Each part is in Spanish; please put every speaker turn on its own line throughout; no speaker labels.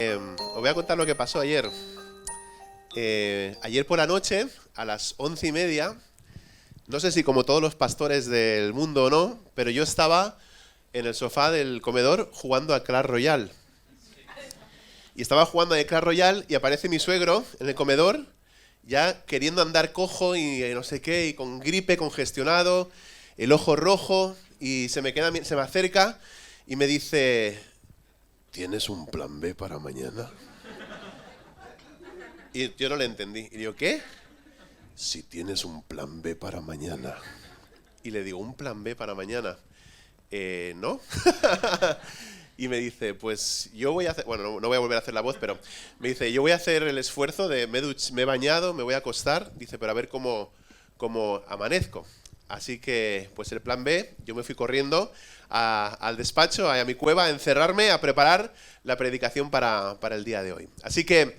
Os voy a contar lo que pasó ayer. Ayer por la noche, a las 11:30, no sé si como todos los pastores del mundo o no, pero yo estaba en el sofá del comedor jugando a Clash Royale. Y estaba jugando a Clash Royale y aparece mi suegro en el comedor, ya queriendo andar cojo y no sé qué, y con gripe, congestionado, el ojo rojo, y se me acerca y me dice: ¿tienes un plan B para mañana? Y yo no le entendí. Y digo: ¿qué? Si tienes un plan B para mañana. Y le digo: ¿un plan B para mañana? ¿No? Y me dice: pues yo voy a hacer... Bueno, no voy a volver a hacer la voz, pero me dice: yo voy a hacer el esfuerzo de... Me he bañado, me voy a acostar, dice, pero a ver cómo amanezco. Así que, pues el plan B, yo me fui corriendo al despacho, a mi cueva, a encerrarme, a preparar la predicación para el día de hoy. Así que,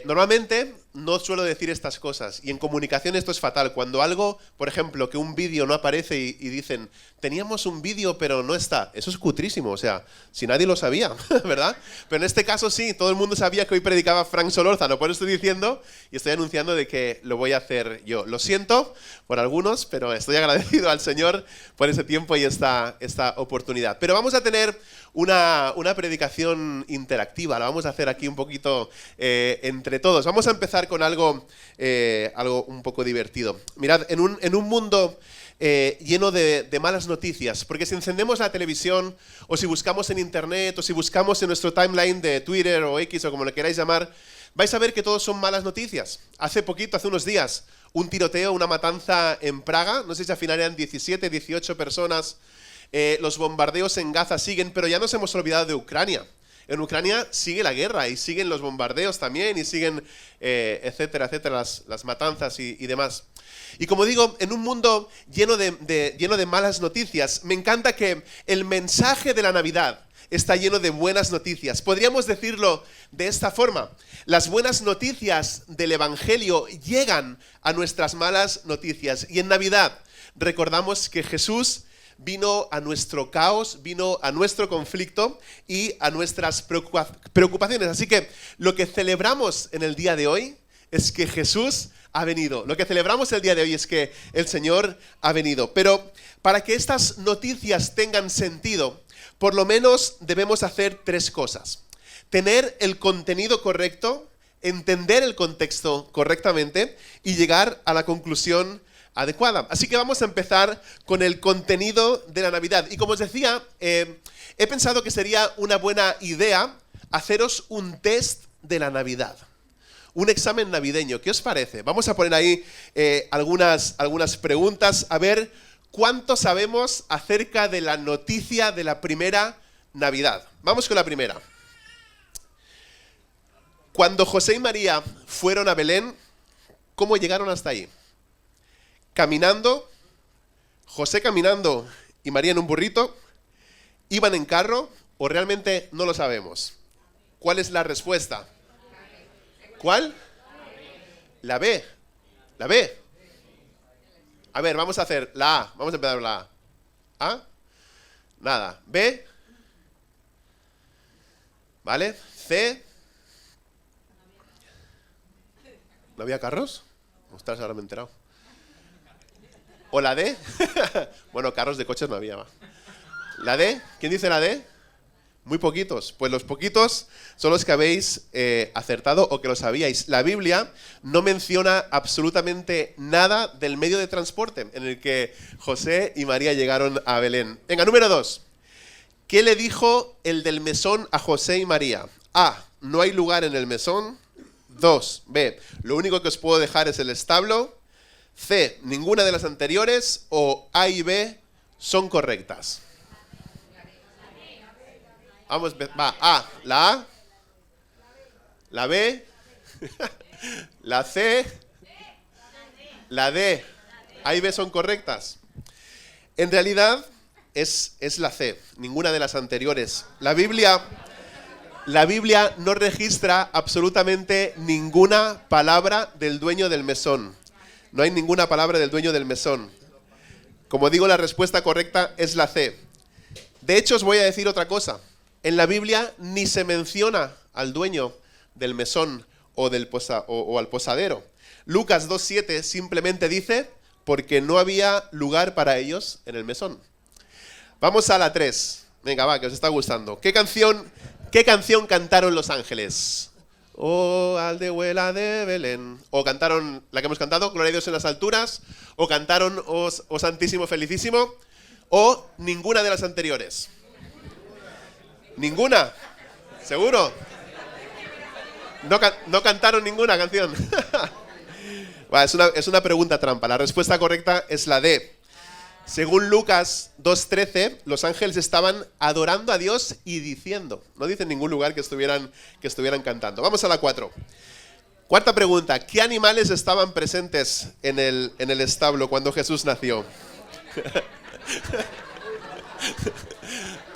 normalmente no suelo decir estas cosas, y en comunicación esto es fatal. Cuando algo, por ejemplo, que un vídeo no aparece y dicen: teníamos un vídeo pero no está, eso es cutrísimo, o sea, si nadie lo sabía, ¿verdad? Pero en este caso sí, todo el mundo sabía que hoy predicaba Frank Solórzano, por eso estoy diciendo y estoy anunciando de que lo voy a hacer yo. Lo siento por algunos, pero estoy agradecido al Señor por ese tiempo y esta oportunidad. Pero vamos a tener una predicación interactiva, la vamos a hacer aquí un poquito entre todos. Vamos a empezar con algo un poco divertido. Mirad, en un mundo lleno de malas noticias, porque si encendemos la televisión, o si buscamos en internet, o si buscamos en nuestro timeline de Twitter o X o como le queráis llamar, vais a ver que todos son malas noticias. Hace unos días, un tiroteo, una matanza en Praga, no sé si al final eran 17, 18 personas. Los bombardeos en Gaza siguen, pero ya nos hemos olvidado de Ucrania. En Ucrania sigue la guerra y siguen los bombardeos también y siguen, etcétera, etcétera, las matanzas y demás. Y como digo, en un mundo lleno de malas noticias, me encanta que el mensaje de la Navidad está lleno de buenas noticias. Podríamos decirlo de esta forma: las buenas noticias del Evangelio llegan a nuestras malas noticias. Y en Navidad recordamos que Jesús vino a nuestro caos, vino a nuestro conflicto y a nuestras preocupaciones. Así que lo que celebramos en el día de hoy es que Jesús ha venido. Lo que celebramos el día de hoy es que el Señor ha venido. Pero para que estas noticias tengan sentido, por lo menos debemos hacer 3 cosas. Tener el contenido correcto, entender el contexto correctamente y llegar a la conclusión adecuada. Así que vamos a empezar con el contenido de la Navidad. Y como os decía, he pensado que sería una buena idea haceros un test de la Navidad. Un examen navideño. ¿Qué os parece? Vamos a poner ahí algunas preguntas, a ver cuánto sabemos acerca de la noticia de la primera Navidad. Vamos con la primera. Cuando José y María fueron a Belén, ¿cómo llegaron hasta ahí? ¿Caminando? ¿José caminando y María en un burrito? ¿Iban en carro o realmente no lo sabemos? ¿Cuál es la respuesta? ¿Cuál? La B. La B. A ver, vamos a hacer la A. Vamos a empezar con la A. ¿A? Nada. B. ¿Vale? C. ¿No había carros? Ostras, ahora me he enterado. ¿O la D? Bueno, carros de coches no había más. ¿La D? ¿Quién dice la D? Muy poquitos. Pues los poquitos son los que habéis acertado o que lo sabíais. La Biblia no menciona absolutamente nada del medio de transporte en el que José y María llegaron a Belén. Venga, número 2. ¿Qué le dijo el del mesón a José y María? A. No hay lugar en el mesón. 2. B. Lo único que os puedo dejar es el establo. C. Ninguna de las anteriores. O A y B son correctas. Vamos, va. A. La A. La B. La C. La D. A y B son correctas. En realidad es la C. Ninguna de las anteriores. La Biblia no registra absolutamente ninguna palabra del dueño del mesón. No hay ninguna palabra del dueño del mesón. Como digo, la respuesta correcta es la C. De hecho, os voy a decir otra cosa. En la Biblia ni se menciona al dueño del mesón o al posadero. Lucas 2:7 simplemente dice, porque no había lugar para ellos en el mesón. Vamos a la 3. Venga, va, que os está gustando. ¿Qué canción cantaron los ángeles? Oh, aldehuela de Belén. O cantaron la que hemos cantado, Gloria a Dios en las alturas. O cantaron Oh Santísimo Felicísimo. O ninguna de las anteriores. ¿Ninguna? ¿Seguro? No cantaron ninguna canción. Es una pregunta trampa. La respuesta correcta es la D. Según Lucas 2:13, los ángeles estaban adorando a Dios y diciendo. No dice en ningún lugar que estuvieran cantando. Vamos a la 4. Cuarta pregunta. ¿Qué animales estaban presentes en el establo cuando Jesús nació?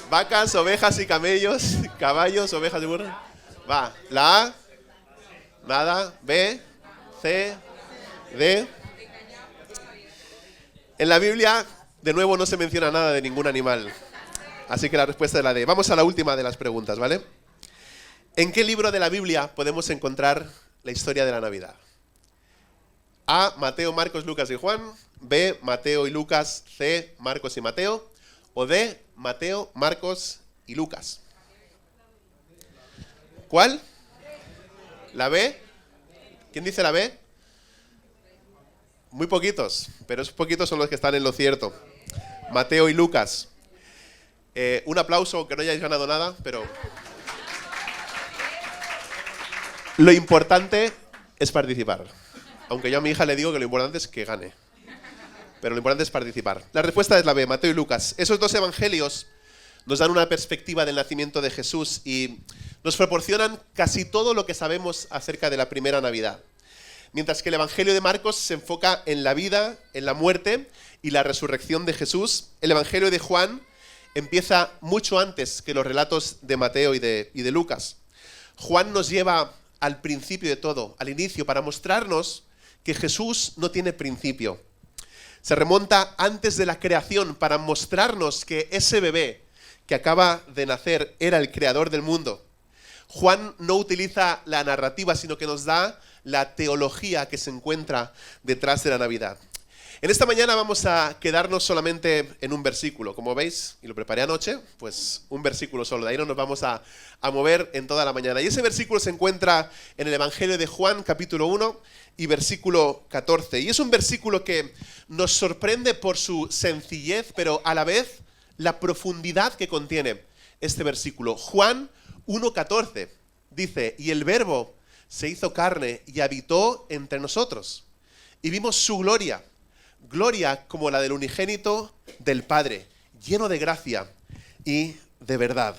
Vacas, ovejas y camellos. Caballos, ovejas y burros. Va. La A. Nada. B. C. D. En la Biblia, de nuevo, no se menciona nada de ningún animal. Así que la respuesta es la D. Vamos a la última de las preguntas, ¿vale? ¿En qué libro de la Biblia podemos encontrar la historia de la Navidad? A. Mateo, Marcos, Lucas y Juan. B. Mateo y Lucas. C. Marcos y Mateo. O D. Mateo, Marcos y Lucas. ¿Cuál? ¿La B? ¿Quién dice la B? Muy poquitos, pero esos poquitos son los que están en lo cierto. Mateo y Lucas. Un aplauso, aunque no hayáis ganado nada, pero lo importante es participar. Aunque yo a mi hija le digo que lo importante es que gane. Pero lo importante es participar. La respuesta es la B, Mateo y Lucas. Esos dos evangelios nos dan una perspectiva del nacimiento de Jesús y nos proporcionan casi todo lo que sabemos acerca de la primera Navidad. Mientras que el Evangelio de Marcos se enfoca en la vida, en la muerte y la resurrección de Jesús, el Evangelio de Juan empieza mucho antes que los relatos de Mateo y de Lucas. Juan nos lleva al principio de todo, al inicio, para mostrarnos que Jesús no tiene principio. Se remonta antes de la creación para mostrarnos que ese bebé que acaba de nacer era el creador del mundo. Juan no utiliza la narrativa, sino que nos da la teología que se encuentra detrás de la Navidad. En esta mañana vamos a quedarnos solamente en un versículo. Como veis, y lo preparé anoche, pues un versículo solo. De ahí no nos vamos a mover en toda la mañana. Y ese versículo se encuentra en el Evangelio de Juan, capítulo 1 y versículo 14. Y es un versículo que nos sorprende por su sencillez, pero a la vez la profundidad que contiene este versículo. Juan 1:14 dice, y el Verbo se hizo carne y habitó entre nosotros. Y vimos su gloria, gloria como la del unigénito del Padre, lleno de gracia y de verdad.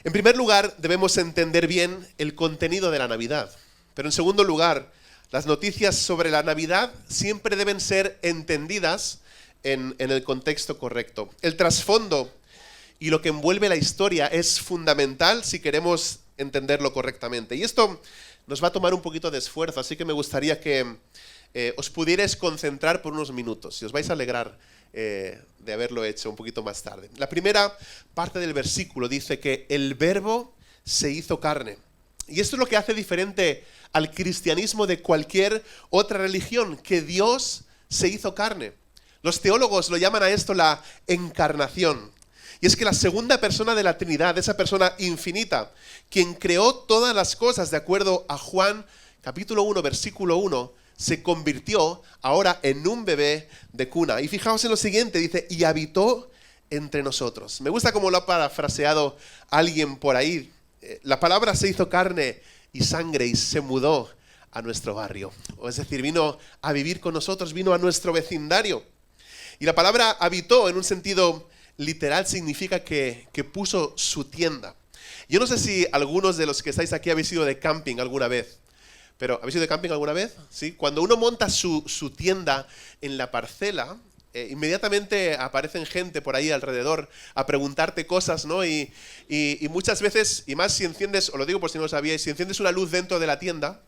En primer lugar, debemos entender bien el contenido de la Navidad. Pero en segundo lugar, las noticias sobre la Navidad siempre deben ser entendidas en el contexto correcto. El trasfondo y lo que envuelve la historia es fundamental si queremos entenderlo correctamente. Y esto nos va a tomar un poquito de esfuerzo, así que me gustaría que os pudierais concentrar por unos minutos y os vais a alegrar de haberlo hecho un poquito más tarde. La primera parte del versículo dice que el Verbo se hizo carne. Y esto es lo que hace diferente al cristianismo de cualquier otra religión, que Dios se hizo carne. Los teólogos lo llaman a esto la encarnación. Y es que la segunda persona de la Trinidad, esa persona infinita, quien creó todas las cosas de acuerdo a Juan capítulo 1, versículo 1, se convirtió ahora en un bebé de cuna. Y fijaos en lo siguiente, dice, y habitó entre nosotros. Me gusta cómo lo ha parafraseado alguien por ahí. La palabra se hizo carne y sangre y se mudó a nuestro barrio. O es decir, vino a vivir con nosotros, vino a nuestro vecindario. Y la palabra habitó en un sentido literal significa que puso su tienda. Yo no sé si algunos de los que estáis aquí habéis ido de camping alguna vez. Pero, ¿habéis ido de camping alguna vez? ¿Sí? Cuando uno monta su tienda en la parcela, inmediatamente aparecen gente por ahí alrededor a preguntarte cosas, ¿no? Y muchas veces, y más si enciendes, os lo digo por si no lo sabíais, si enciendes una luz dentro de la tienda,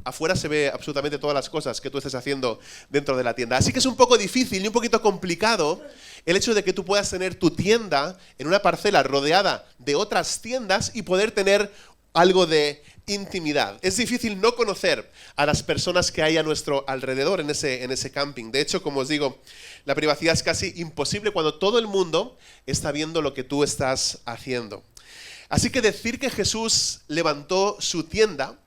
afuera se ve absolutamente todas las cosas que tú estés haciendo dentro de la tienda. Así que es un poco difícil y un poquito complicado el hecho de que tú puedas tener tu tienda en una parcela rodeada de otras tiendas y poder tener algo de intimidad. Es difícil no conocer a las personas que hay a nuestro alrededor en ese camping. De hecho, como os digo, la privacidad es casi imposible cuando todo el mundo está viendo lo que tú estás haciendo. Así que decir que Jesús levantó su tienda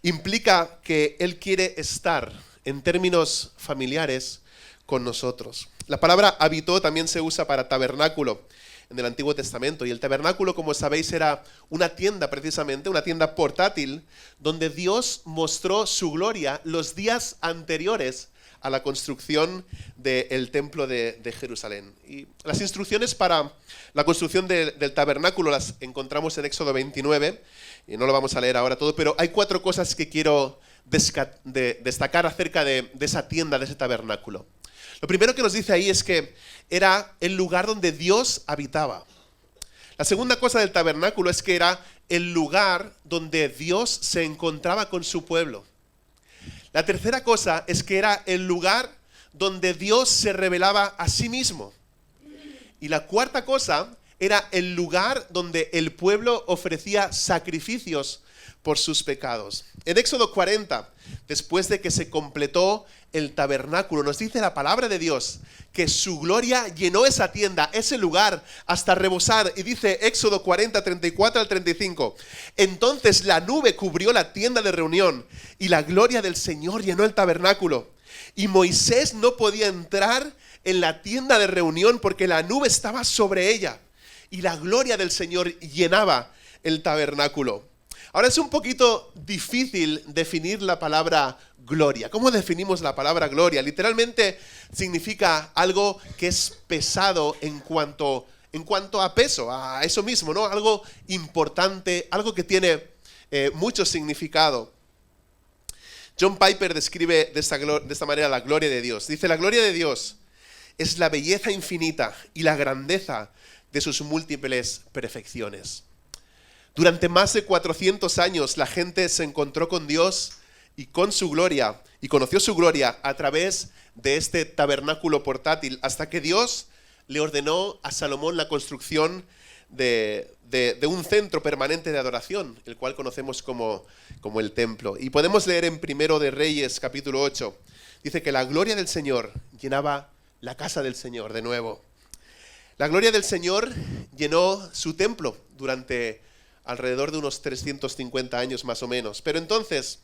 implica que Él quiere estar en términos familiares con nosotros. La palabra habitó también se usa para tabernáculo en el Antiguo Testamento, y el tabernáculo, como sabéis, era una tienda precisamente, una tienda portátil, donde Dios mostró su gloria los días anteriores a la construcción del templo de Jerusalén. Y las instrucciones para la construcción del tabernáculo las encontramos en Éxodo 29, y no lo vamos a leer ahora todo, pero hay 4 cosas que quiero destacar acerca de esa tienda, de ese tabernáculo. Lo primero que nos dice ahí es que era el lugar donde Dios habitaba. La segunda cosa del tabernáculo es que era el lugar donde Dios se encontraba con su pueblo. La tercera cosa es que era el lugar donde Dios se revelaba a sí mismo. Y la cuarta cosa era el lugar donde el pueblo ofrecía sacrificios por sus pecados. En Éxodo 40, después de que se completó el tabernáculo, nos dice la palabra de Dios que su gloria llenó esa tienda, ese lugar, hasta rebosar. Y dice Éxodo 40, 34 al 35, entonces la nube cubrió la tienda de reunión y la gloria del Señor llenó el tabernáculo. Y Moisés no podía entrar en la tienda de reunión porque la nube estaba sobre ella y la gloria del Señor llenaba el tabernáculo. Ahora es un poquito difícil definir la palabra gloria. ¿Cómo definimos la palabra gloria? Literalmente significa algo que es pesado en cuanto a peso, a eso mismo, ¿no? Algo importante, algo que tiene mucho significado. John Piper describe de esta manera la gloria de Dios. Dice, la gloria de Dios es la belleza infinita y la grandeza de sus múltiples perfecciones. Durante más de 400 años la gente se encontró con Dios y con su gloria, y conoció su gloria a través de este tabernáculo portátil, hasta que Dios le ordenó a Salomón la construcción de un centro permanente de adoración, el cual conocemos como el templo. Y podemos leer en Primero de Reyes, capítulo 8, dice que la gloria del Señor llenaba la casa del Señor de nuevo. La gloria del Señor llenó su templo durante alrededor de unos 350 años más o menos. Pero entonces,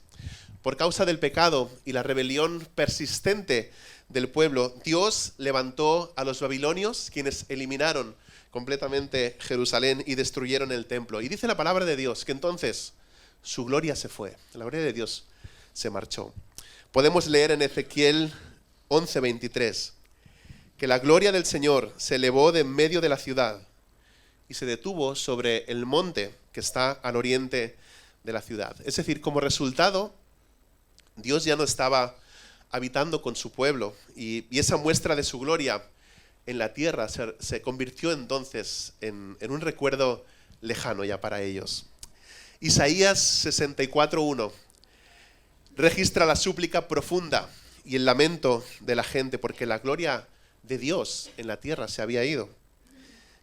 por causa del pecado y la rebelión persistente del pueblo, Dios levantó a los babilonios, quienes eliminaron completamente Jerusalén y destruyeron el templo. Y dice la palabra de Dios que entonces su gloria se fue, la gloria de Dios se marchó. Podemos leer en Ezequiel 11:23 que la gloria del Señor se elevó de en medio de la ciudad y se detuvo sobre el monte que está al oriente de la ciudad. Es decir, como resultado, Dios ya no estaba habitando con su pueblo y esa muestra de su gloria en la tierra se convirtió entonces en un recuerdo lejano ya para ellos. Isaías 64:1 registra la súplica profunda y el lamento de la gente porque la gloria de Dios en la tierra se había ido.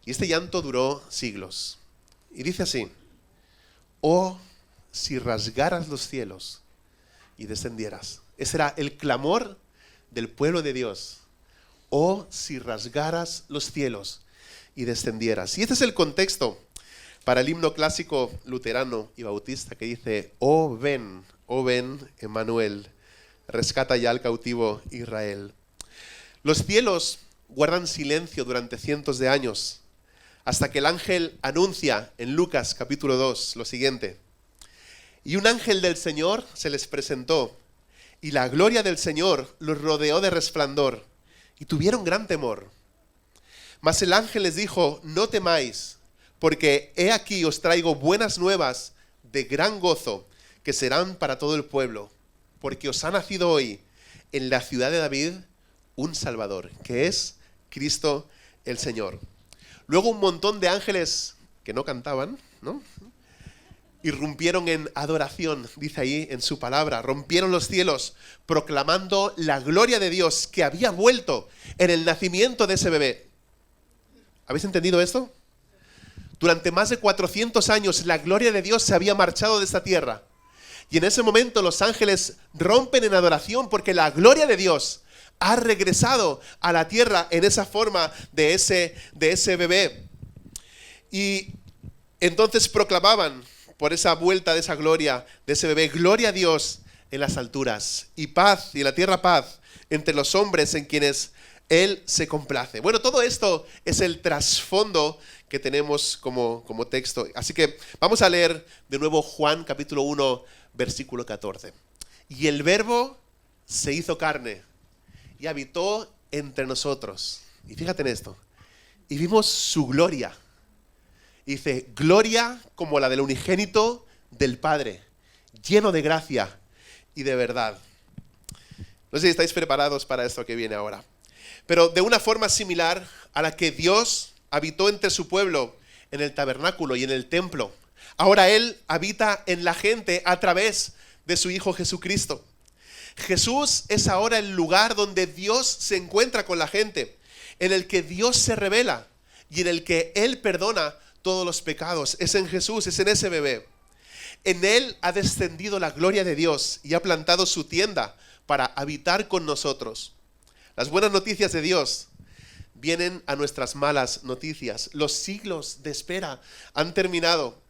Y este llanto duró siglos. Y dice así: oh, si rasgaras los cielos y descendieras. Ese era el clamor del pueblo de Dios. Oh, si rasgaras los cielos y descendieras. Y este es el contexto para el himno clásico luterano y bautista que dice: oh ven, Emmanuel, rescata ya al cautivo Israel. Los cielos guardan silencio durante cientos de años, hasta que el ángel anuncia en Lucas capítulo 2 lo siguiente: y un ángel del Señor se les presentó, y la gloria del Señor los rodeó de resplandor, y tuvieron gran temor. Mas el ángel les dijo: no temáis, porque he aquí os traigo buenas nuevas de gran gozo, que serán para todo el pueblo, porque os ha nacido hoy en la ciudad de David un Salvador, que es Cristo el Señor. Luego un montón de ángeles que no cantaban, ¿no?, irrumpieron en adoración, dice ahí en su palabra, rompieron los cielos proclamando la gloria de Dios que había vuelto en el nacimiento de ese bebé. ¿Habéis entendido esto? Durante más de 400 años la gloria de Dios se había marchado de esta tierra. Y en ese momento los ángeles rompen en adoración porque la gloria de Dios ha regresado a la tierra en esa forma de ese bebé. Y entonces proclamaban por esa vuelta de esa gloria, de ese bebé, gloria a Dios en las alturas y paz, y en la tierra paz, entre los hombres en quienes Él se complace. Bueno, todo esto es el trasfondo que tenemos como texto. Así que vamos a leer de nuevo Juan capítulo 1, versículo 14. Y el Verbo se hizo carne y habitó entre nosotros. Y fíjate en esto. Y vimos su gloria. Y dice, gloria como la del unigénito del Padre, lleno de gracia y de verdad. No sé si estáis preparados para esto que viene ahora. Pero de una forma similar a la que Dios habitó entre su pueblo en el tabernáculo y en el templo, ahora Él habita en la gente a través de su Hijo Jesucristo. Jesús es ahora el lugar donde Dios se encuentra con la gente, en el que Dios se revela y en el que Él perdona todos los pecados. Es en Jesús, es en ese bebé. En Él ha descendido la gloria de Dios y ha plantado su tienda para habitar con nosotros. Las buenas noticias de Dios vienen a nuestras malas noticias. Los siglos de espera han terminado.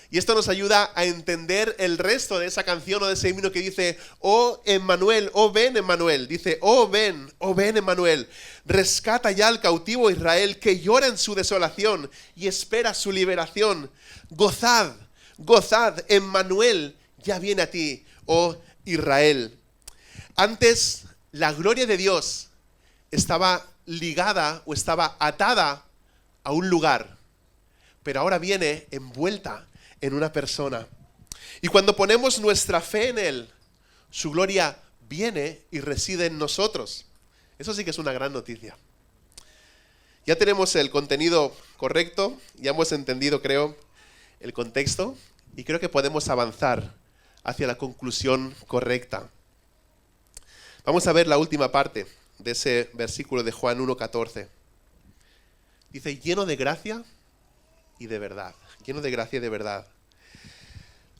Y esto nos ayuda a entender el resto de esa canción o de ese himno que dice, oh Emmanuel, oh ven Emmanuel. Dice, oh ven Emmanuel. Rescata ya al cautivo Israel que llora en su desolación y espera su liberación. Gozad, gozad, Emmanuel ya viene a ti, oh Israel. Antes, la gloria de Dios estaba ligada o estaba atada a un lugar, pero ahora viene envuelta en una persona. Y cuando ponemos nuestra fe en Él, su gloria viene y reside en nosotros. Eso sí que es una gran noticia. Ya tenemos el contenido correcto, ya hemos entendido, creo, el contexto, y creo que podemos avanzar hacia la conclusión correcta. Vamos a ver la última parte de ese versículo de Juan 1:14. Dice, lleno de gracia y de verdad. Lleno de gracia y de verdad.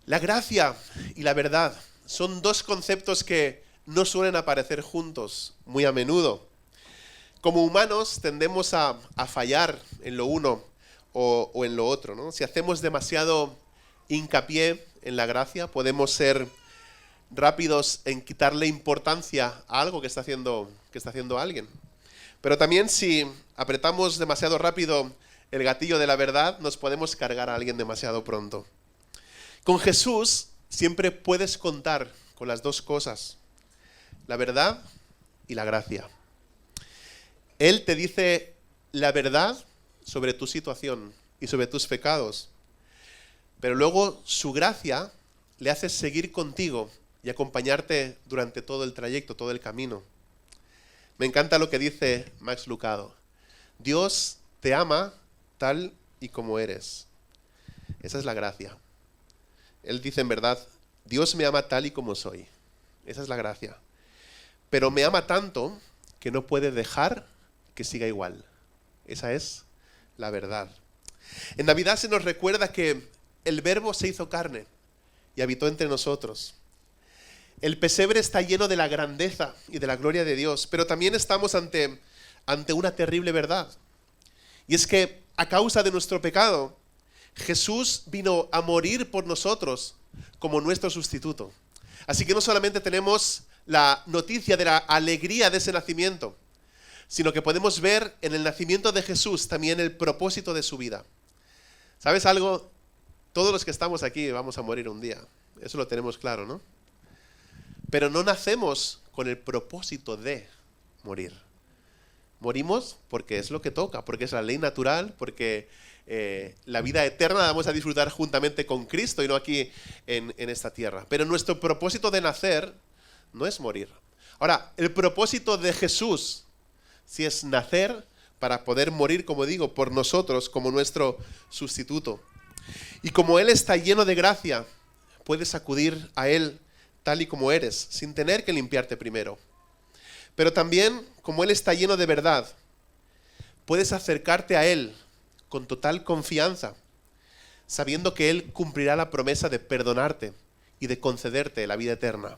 La gracia y la verdad son dos conceptos que no suelen aparecer juntos muy a menudo. Como humanos tendemos a fallar en lo uno o en lo otro, ¿no? Si hacemos demasiado hincapié en la gracia, podemos ser rápidos en quitarle importancia a algo que está haciendo alguien. Pero también si apretamos demasiado rápido el gatillo de la verdad, nos podemos cargar a alguien demasiado pronto. Con Jesús siempre puedes contar con las dos cosas, la verdad y la gracia. Él te dice la verdad sobre tu situación y sobre tus pecados, pero luego su gracia le hace seguir contigo y acompañarte durante todo el trayecto, todo el camino. Me encanta lo que dice Max Lucado. Dios te ama tal y como eres. Esa es la gracia. Él dice en verdad, Dios me ama tal y como soy. Esa es la gracia. Pero me ama tanto que no puede dejar que siga igual. Esa es la verdad. En Navidad se nos recuerda que el Verbo se hizo carne y habitó entre nosotros. El pesebre está lleno de la grandeza y de la gloria de Dios, pero también estamos ante una terrible verdad. Y es que a causa de nuestro pecado, Jesús vino a morir por nosotros como nuestro sustituto. Así que no solamente tenemos la noticia de la alegría de ese nacimiento, sino que podemos ver en el nacimiento de Jesús también el propósito de su vida. ¿Sabes algo? Todos los que estamos aquí vamos a morir un día. Eso lo tenemos claro, ¿no? Pero no nacemos con el propósito de morir. Morimos porque es lo que toca, porque es la ley natural, porque la vida eterna la vamos a disfrutar juntamente con Cristo y no aquí en esta tierra. Pero nuestro propósito de nacer no es morir. Ahora, el propósito de Jesús sí es nacer para poder morir, como digo, por nosotros como nuestro sustituto. Y como Él está lleno de gracia, puedes acudir a Él tal y como eres, sin tener que limpiarte primero. Pero también, como Él está lleno de verdad, puedes acercarte a Él con total confianza, sabiendo que Él cumplirá la promesa de perdonarte y de concederte la vida eterna.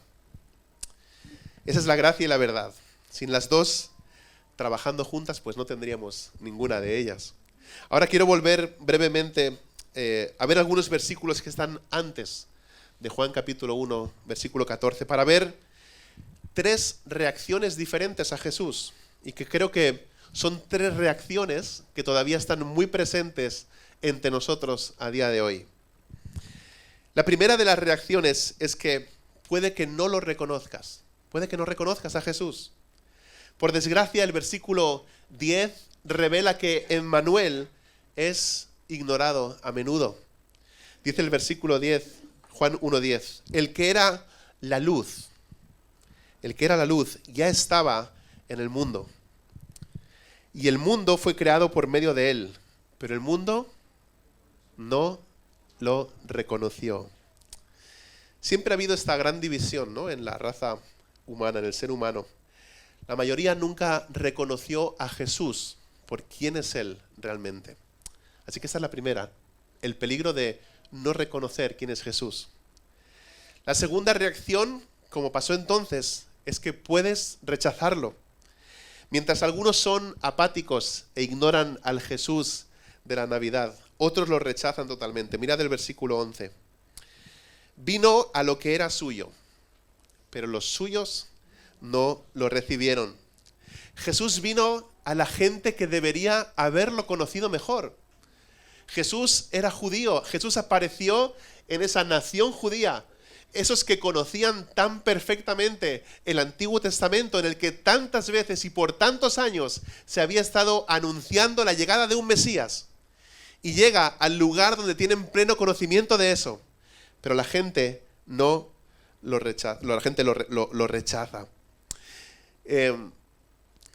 Esa es la gracia y la verdad. Sin las dos trabajando juntas, pues no tendríamos ninguna de ellas. Ahora quiero volver brevemente a ver algunos versículos que están antes de Juan capítulo 1, versículo 14, para ver 3 reacciones diferentes a Jesús, y que creo que son 3 reacciones que todavía están muy presentes entre nosotros a día de hoy. La primera de las reacciones es que puede que no lo reconozcas, puede que no reconozcas a Jesús. Por desgracia, el versículo 10 revela que Emmanuel es ignorado a menudo. Dice el versículo 10, Juan 1:10, el que era la luz ya estaba en el mundo. Y el mundo fue creado por medio de él, pero el mundo no lo reconoció. Siempre ha habido esta gran división, ¿no?, en la raza humana, en el ser humano. La mayoría nunca reconoció a Jesús por quién es Él realmente. Así que esa es la primera, el peligro de no reconocer quién es Jesús. La segunda reacción, como pasó entonces, es que puedes rechazarlo. Mientras algunos son apáticos e ignoran al Jesús de la Navidad, otros lo rechazan totalmente. Mirad el versículo 11. Vino a lo que era suyo, pero los suyos no lo recibieron. Jesús vino a la gente que debería haberlo conocido mejor. Jesús era judío, Jesús apareció en esa nación judía, esos que conocían tan perfectamente el Antiguo Testamento, en el que tantas veces y por tantos años se había estado anunciando la llegada de un Mesías. Y llega al lugar donde tienen pleno conocimiento de eso, pero la gente no lo rechaza, lo rechaza.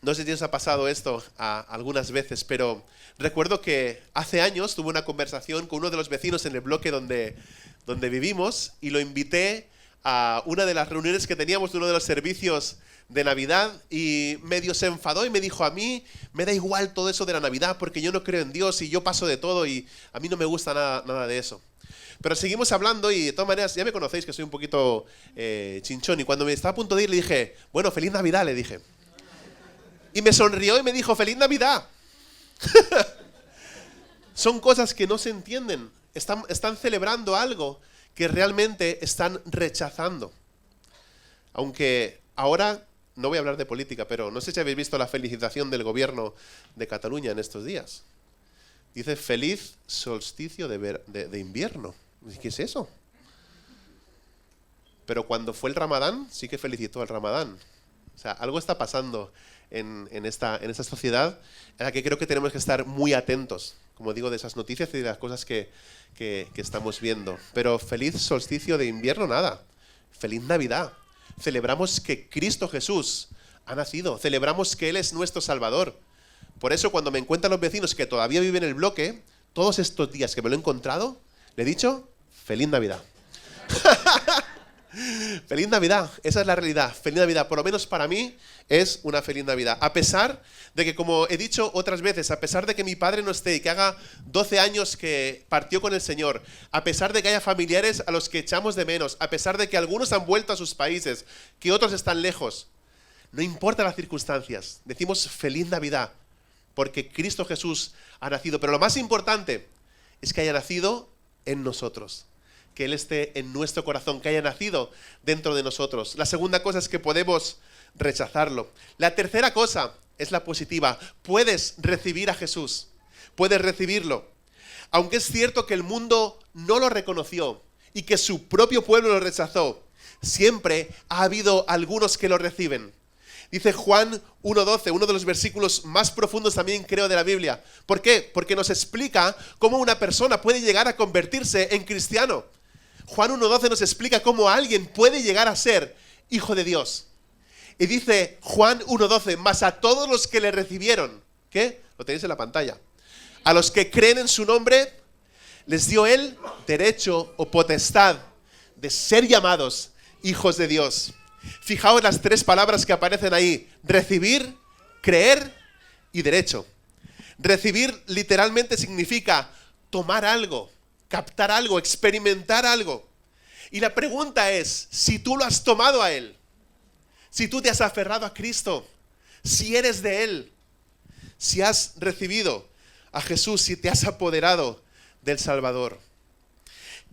No sé si os ha pasado esto algunas veces, pero recuerdo que hace años tuve una conversación con uno de los vecinos en el bloque donde vivimos, y lo invité a una de las reuniones que teníamos de uno de los servicios de Navidad, y medio se enfadó y me dijo: a mí me da igual todo eso de la Navidad porque yo no creo en Dios y yo paso de todo y a mí no me gusta nada de eso. Pero seguimos hablando y de todas maneras ya me conocéis que soy un poquito chinchón, y cuando me estaba a punto de ir le dije: bueno, feliz Navidad, le dije. Y me sonrió y me dijo: feliz Navidad. Son cosas que no se entienden. Están celebrando algo que realmente están rechazando. Aunque ahora no voy a hablar de política, pero no sé si habéis visto la felicitación del gobierno de Cataluña en estos días. Dice: feliz solsticio de invierno. ¿Qué es eso? Pero cuando fue el Ramadán, sí que felicitó al Ramadán. O sea, algo está pasando en esta sociedad en la que creo que tenemos que estar muy atentos, como digo, de esas noticias y de las cosas que estamos viendo. Pero feliz solsticio de invierno, nada. Feliz Navidad. Celebramos que Cristo Jesús ha nacido. Celebramos que Él es nuestro Salvador. Por eso, cuando me encuentran los vecinos que todavía viven en el bloque, todos estos días que me lo he encontrado, le he dicho: feliz Navidad. Feliz Navidad, esa es la realidad. Feliz Navidad, por lo menos para mí, es una feliz Navidad. A pesar de que, como he dicho otras veces, a pesar de que mi padre no esté y que haga 12 años que partió con el Señor, a pesar de que haya familiares a los que echamos de menos, a pesar de que algunos han vuelto a sus países, que otros están lejos, no importa las circunstancias, decimos feliz Navidad, porque Cristo Jesús ha nacido. Pero lo más importante es que haya nacido en nosotros, que Él esté en nuestro corazón, que haya nacido dentro de nosotros. La segunda cosa es que podemos rechazarlo. La tercera cosa es la positiva. Puedes recibir a Jesús, puedes recibirlo. Aunque es cierto que el mundo no lo reconoció y que su propio pueblo lo rechazó, siempre ha habido algunos que lo reciben. Dice Juan 1:12, uno de los versículos más profundos también creo de la Biblia. ¿Por qué? Porque nos explica cómo una persona puede llegar a convertirse en cristiano. Juan 1:12 nos explica cómo alguien puede llegar a ser hijo de Dios. Y dice Juan 1:12, mas a todos los que le recibieron, ¿qué? Lo tenéis en la pantalla. A los que creen en su nombre, les dio Él derecho o potestad de ser llamados hijos de Dios. Fijaos las 3 palabras que aparecen ahí: recibir, creer y derecho. Recibir literalmente significa tomar algo, captar algo, experimentar algo. Y la pregunta es, si tú lo has tomado a Él, si tú te has aferrado a Cristo, si eres de Él, si has recibido a Jesús, si te has apoderado del Salvador.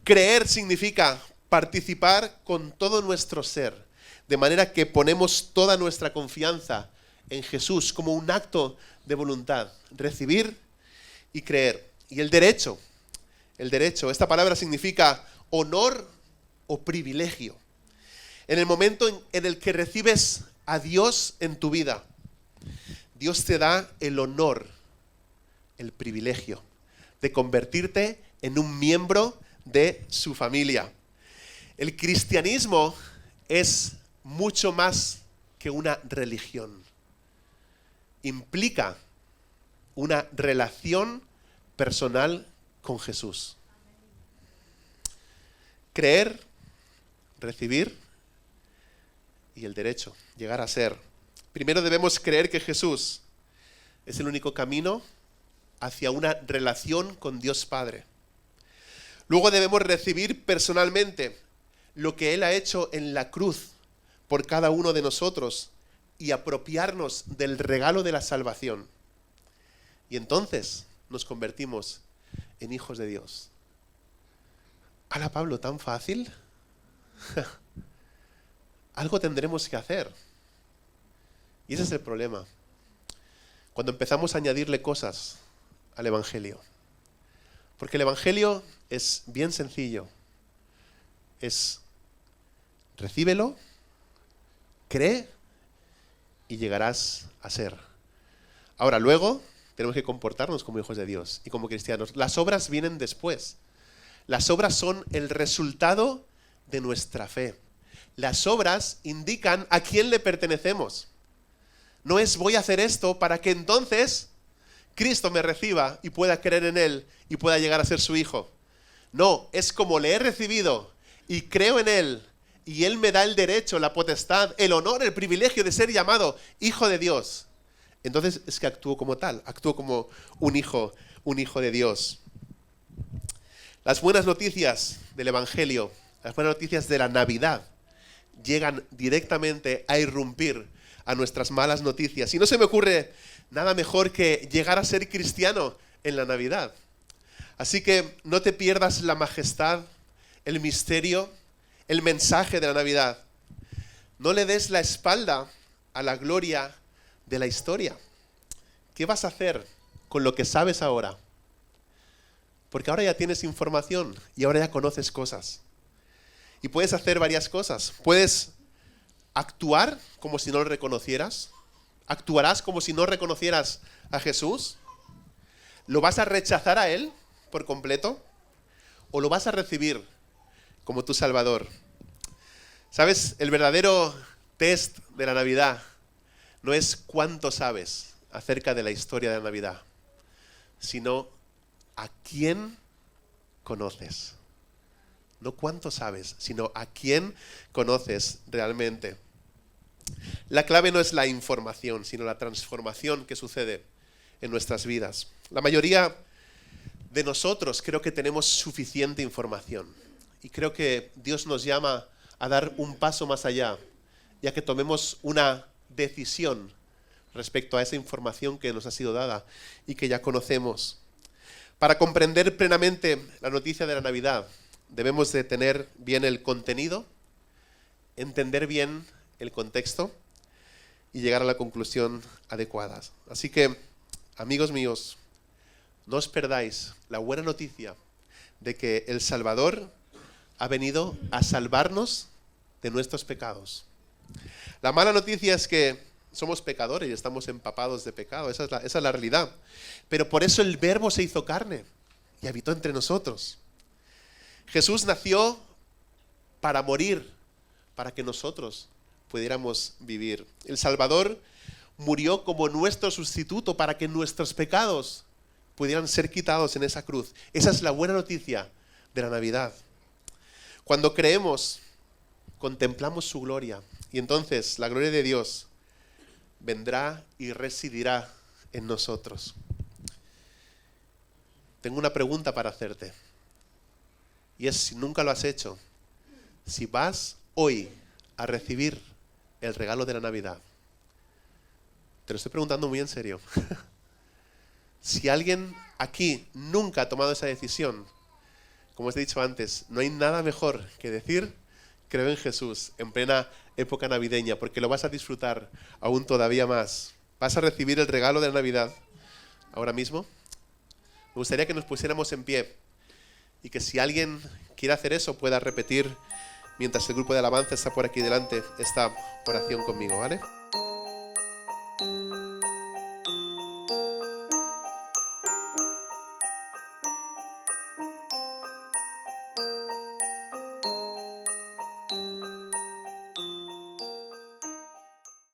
Creer significa participar con todo nuestro ser, de manera que ponemos toda nuestra confianza en Jesús como un acto de voluntad. Recibir y creer. Y el derecho, esta palabra significa honor o privilegio. En el momento en el que recibes a Dios en tu vida, Dios te da el honor, el privilegio de convertirte en un miembro de su familia. El cristianismo es mucho más que una religión. Implica una relación personal con Jesús. Creer, recibir y el derecho, llegar a ser. Primero debemos creer que Jesús es el único camino hacia una relación con Dios Padre. Luego debemos recibir personalmente lo que Él ha hecho en la cruz por cada uno de nosotros y apropiarnos del regalo de la salvación. Y entonces nos convertimos en hijos de Dios. ¿Hala, Pablo, tan fácil? Algo tendremos que hacer. Y ese es el problema. Cuando empezamos a añadirle cosas al Evangelio. Porque el Evangelio es bien sencillo. Es recíbelo, cree y llegarás a ser. Ahora, luego tenemos que comportarnos como hijos de Dios y como cristianos. Las obras vienen después. Las obras son el resultado de nuestra fe. Las obras indican a quién le pertenecemos. No es voy a hacer esto para que entonces Cristo me reciba y pueda creer en Él y pueda llegar a ser su hijo. No, es como le he recibido y creo en Él y Él me da el derecho, la potestad, el honor, el privilegio de ser llamado hijo de Dios. Entonces es que actúo como tal, actúo como un hijo de Dios. Las buenas noticias del Evangelio, las buenas noticias de la Navidad, llegan directamente a irrumpir a nuestras malas noticias. Y no se me ocurre nada mejor que llegar a ser cristiano en la Navidad. Así que no te pierdas la majestad, el misterio, el mensaje de la Navidad. No le des la espalda a la gloria de la historia. ¿Qué vas a hacer con lo que sabes ahora? Porque ahora ya tienes información y ahora ya conoces cosas. Y puedes hacer varias cosas. Puedes actuar como si no lo reconocieras. ¿Actuarás como si no reconocieras a Jesús? ¿Lo vas a rechazar a Él por completo? ¿O lo vas a recibir como tu Salvador? ¿Sabes? El verdadero test de la Navidad no es cuánto sabes acerca de la historia de la Navidad, sino a quién conoces. No cuánto sabes, sino a quién conoces realmente. La clave no es la información, sino la transformación que sucede en nuestras vidas. La mayoría de nosotros creo que tenemos suficiente información. Y creo que Dios nos llama a dar un paso más allá, ya que tomemos una decisión respecto a esa información que nos ha sido dada y que ya conocemos. Para comprender plenamente la noticia de la Navidad, debemos de tener bien el contenido, entender bien el contexto y llegar a la conclusión adecuada. Así que, amigos míos, no os perdáis la buena noticia de que el Salvador ha venido a salvarnos de nuestros pecados. La mala noticia es que somos pecadores y estamos empapados de pecado. Esa es la realidad. Pero por eso el Verbo se hizo carne y habitó entre nosotros. Jesús nació para morir, para que nosotros pudiéramos vivir. El Salvador murió como nuestro sustituto para que nuestros pecados pudieran ser quitados en esa cruz. Esa es la buena noticia de la Navidad. Cuando creemos, contemplamos su gloria y entonces la gloria de Dios vendrá y residirá en nosotros. Tengo una pregunta para hacerte. Y es, si nunca lo has hecho, si vas hoy a recibir el regalo de la Navidad, te lo estoy preguntando muy en serio. Si alguien aquí nunca ha tomado esa decisión, como os he dicho antes, no hay nada mejor que decir, creo en Jesús, en plena época navideña, porque lo vas a disfrutar aún todavía más. Vas a recibir el regalo de la Navidad ahora mismo. Me gustaría que nos pusiéramos en pie y que si alguien quiere hacer eso pueda repetir, mientras el grupo de alabanza está por aquí delante, esta oración conmigo, ¿vale?